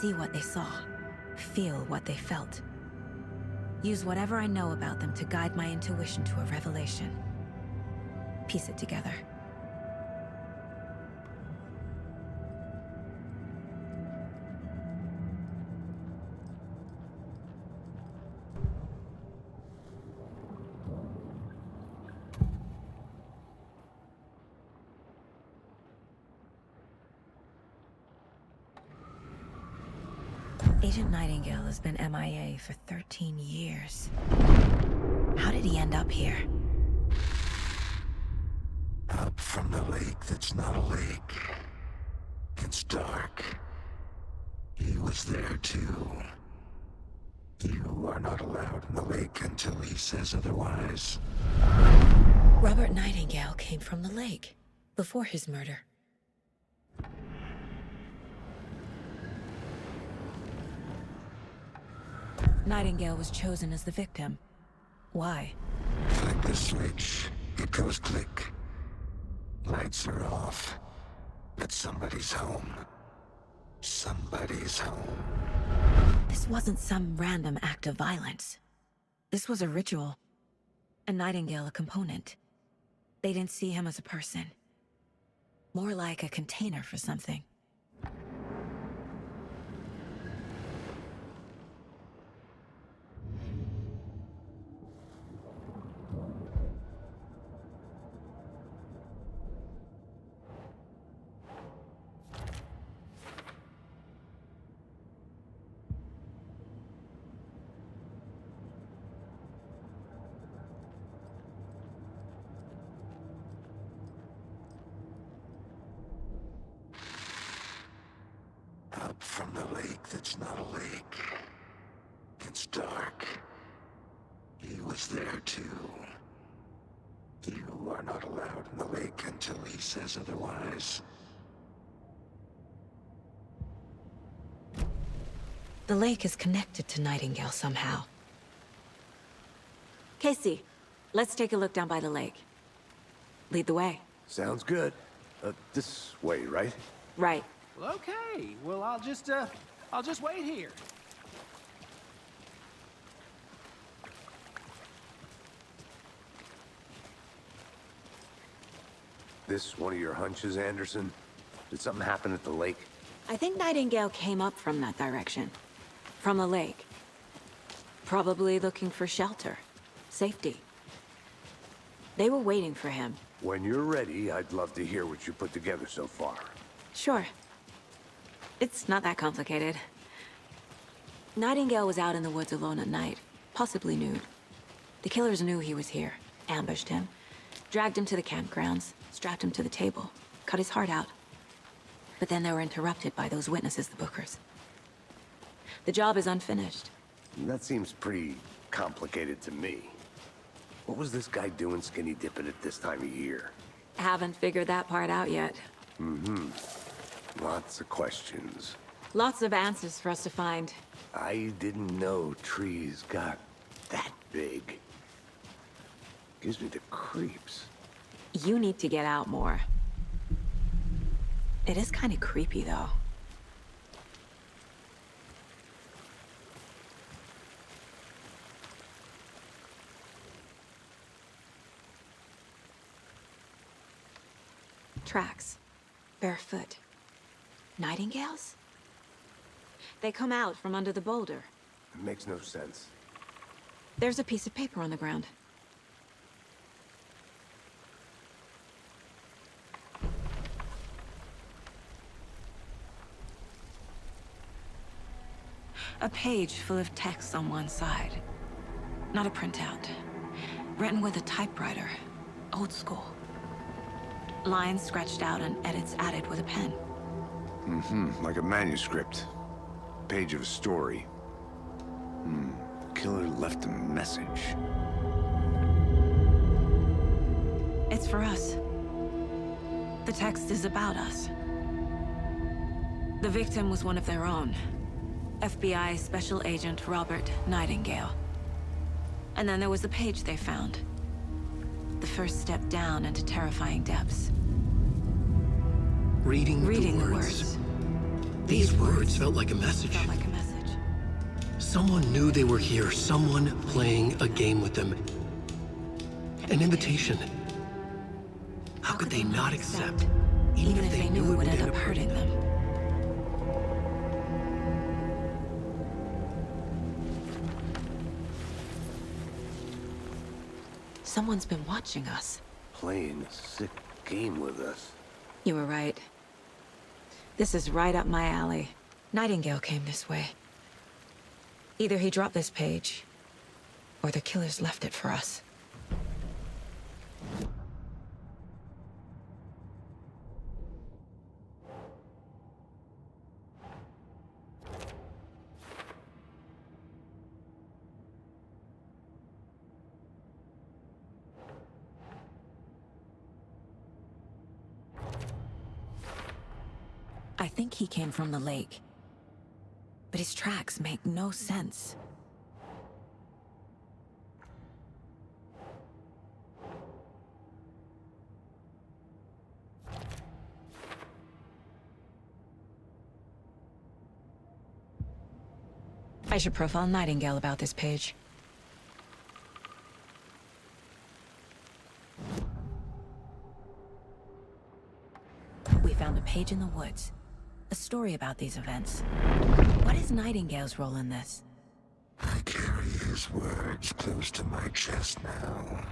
See what they saw. Feel what they felt. Use whatever I know about them to guide my intuition to a revelation. Piece it together. Agent Nightingale has been MIA for 13 years. How did he end up here? Up from the lake that's not a lake. It's dark. He was there too. You are not allowed in the lake until he says otherwise. Robert Nightingale came from the lake, before his murder. Nightingale was chosen as the victim. Why? Flick the switch. It goes click. Lights are off. But somebody's home. Somebody's home. This wasn't some random act of violence. This was a ritual. And Nightingale a component. They didn't see him as a person. More like a container for something. Up from the lake that's not a lake. It's dark. He was there too. You are not allowed in the lake until he says otherwise. The lake is connected to Nightingale somehow. Casey, let's take a look down by the lake. Lead the way. Sounds good. This way, right? Right. Well, okay. Well, I'll just wait here. This one of your hunches, Anderson? Did something happen at the lake? I think Nightingale came up from that direction. From the lake. Probably looking for shelter. Safety. They were waiting for him. When you're ready, I'd love to hear what you put together so far. Sure. It's not that complicated. Nightingale was out in the woods alone at night, possibly nude. The killers knew he was here, ambushed him, dragged him to the campgrounds, strapped him to the table, cut his heart out. But then they were interrupted by those witnesses, the Bookers. The job is unfinished. That seems pretty complicated to me. What was this guy doing skinny dipping at this time of year? Haven't figured that part out yet. Lots of questions. Lots of answers for us to find. I didn't know trees got that big. Gives me the creeps. You need to get out more. It is kind of creepy, though. Tracks. Barefoot. Nightingales? They come out from under the boulder. It makes no sense. There's a piece of paper on the ground. A page full of text on one side. Not a printout. Written with a typewriter. Old school. Lines scratched out and edits added with a pen. Like a manuscript. Page of a story. The killer left a message. It's for us. The text is about us. The victim was one of their own. FBI Special Agent Robert Nightingale. And then there was the page they found. The first step down into terrifying depths. Reading Reading the the words. words. These words felt like a message. Felt like a message. Someone knew they were here, someone playing a game with them. An invitation. How could they not accept, even if they knew it would end up hurting them? Someone's been watching us. Playing a sick game with us. You were right. This is right up my alley. Nightingale came this way. Either he dropped this page, or the killers left it for us. I think he came from the lake. But his tracks make no sense. I should profile Nightingale about this page. We found a page in the woods. A story about these events. What is Nightingale's role in this? I carry his words close to my chest now.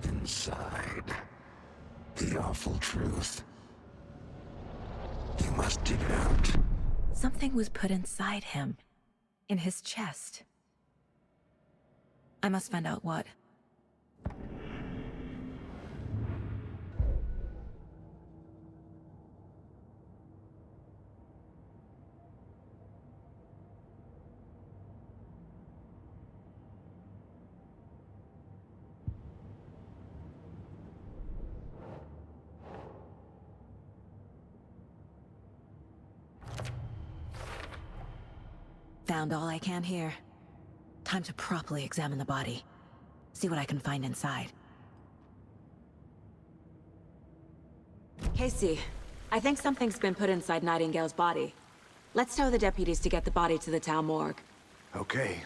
Inside, the awful truth. You must dig it out. Something was put inside him. In his chest. I must find out what. Found all I can here. Time to properly examine the body. See what I can find inside. Casey, I think something's been put inside Nightingale's body. Let's tell the deputies to get the body to the town morgue. Okay.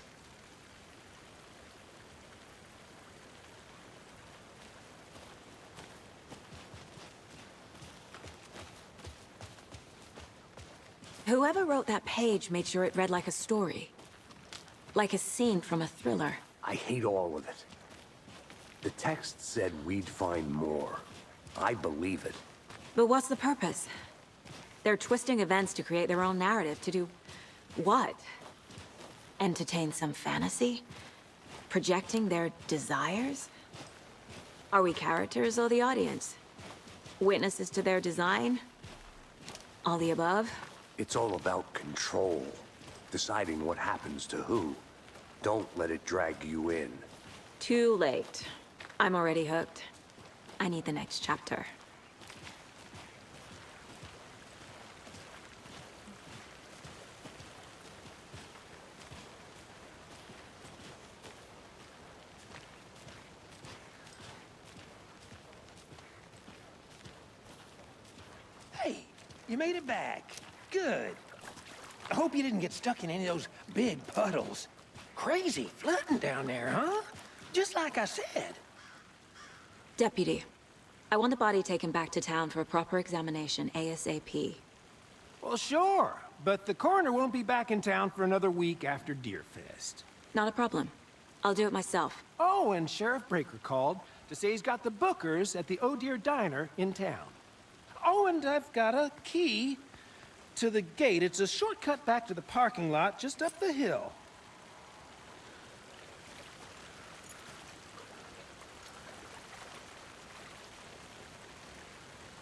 Whoever wrote that page made sure it read like a story. Like a scene from a thriller. I hate all of it. The text said we'd find more. I believe it. But what's the purpose? They're twisting events to create their own narrative to do... what? Entertain some fantasy? Projecting their desires? Are we characters or the audience? Witnesses to their design? All the above? It's all about control. Deciding what happens to who. Don't let it drag you in. Too late. I'm already hooked. I need the next chapter. Hey, you made it back. Good. I hope you didn't get stuck in any of those big puddles. Crazy flooding down there, huh? Just like I said. Deputy, I want the body taken back to town for a proper examination ASAP. Well, sure. But the coroner won't be back in town for another week after Deerfest. Not a problem. I'll do it myself. Oh, and Sheriff Breaker called to say he's got the Bookers at the Oh Dear Diner in town. Oh, and I've got a key to the gate. It's a shortcut back to the parking lot just up the hill.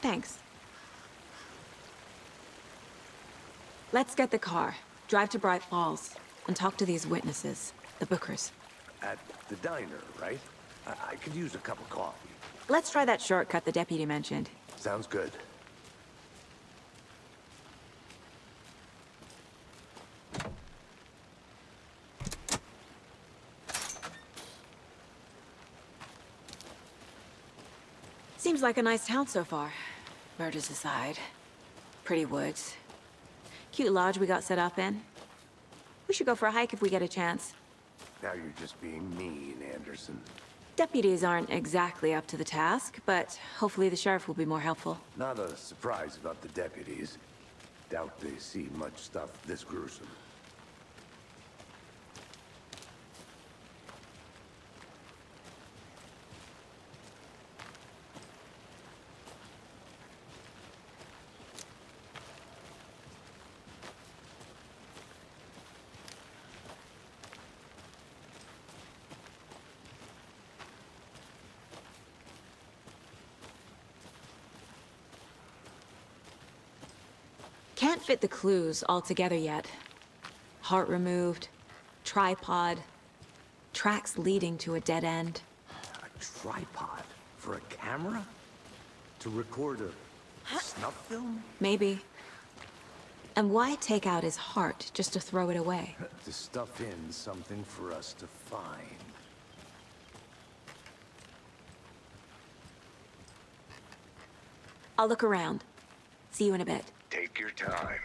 Thanks. Let's get the car, drive to Bright Falls, and talk to these witnesses, the Bookers. At the diner, right? I could use a cup of coffee. Let's try that shortcut the deputy mentioned. Sounds good. Seems like a nice town so far. Murders aside. Pretty woods. Cute lodge we got set up in. We should go for a hike if we get a chance. Now you're just being mean, Anderson. Deputies aren't exactly up to the task, but hopefully the sheriff will be more helpful. Not a surprise about the deputies. Doubt they see much stuff this gruesome. Can't fit the clues all together yet. Heart removed, tripod, tracks leading to a dead end. A tripod? For a camera? To record a snuff film? Maybe. And why take out his heart just to throw it away? To stuff in something for us to find. I'll look around. See you in a bit. Take your time.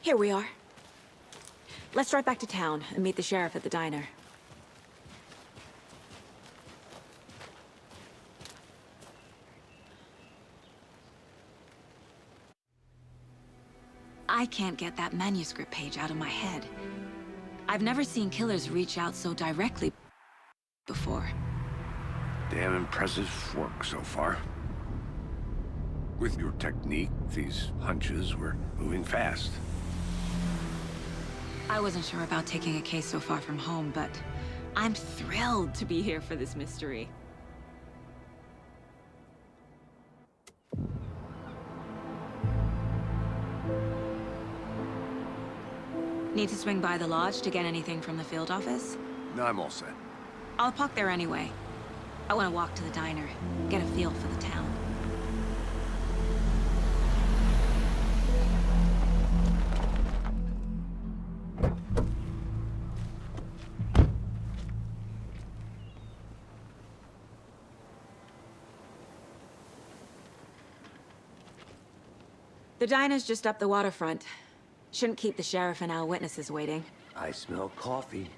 Here we are. Let's drive back to town and meet the sheriff at the diner. I can't get that manuscript page out of my head. I've never seen killers reach out so directly before. Damn impressive work so far. With your technique, these hunches were moving fast. I wasn't sure about taking a case so far from home, but I'm thrilled to be here for this mystery. Need to swing by the lodge to get anything from the field office? No, I'm all set. I'll park there anyway. I want to walk to the diner, get a feel for the town. The diner's just up the waterfront. Shouldn't keep the sheriff and our witnesses waiting. I smell coffee.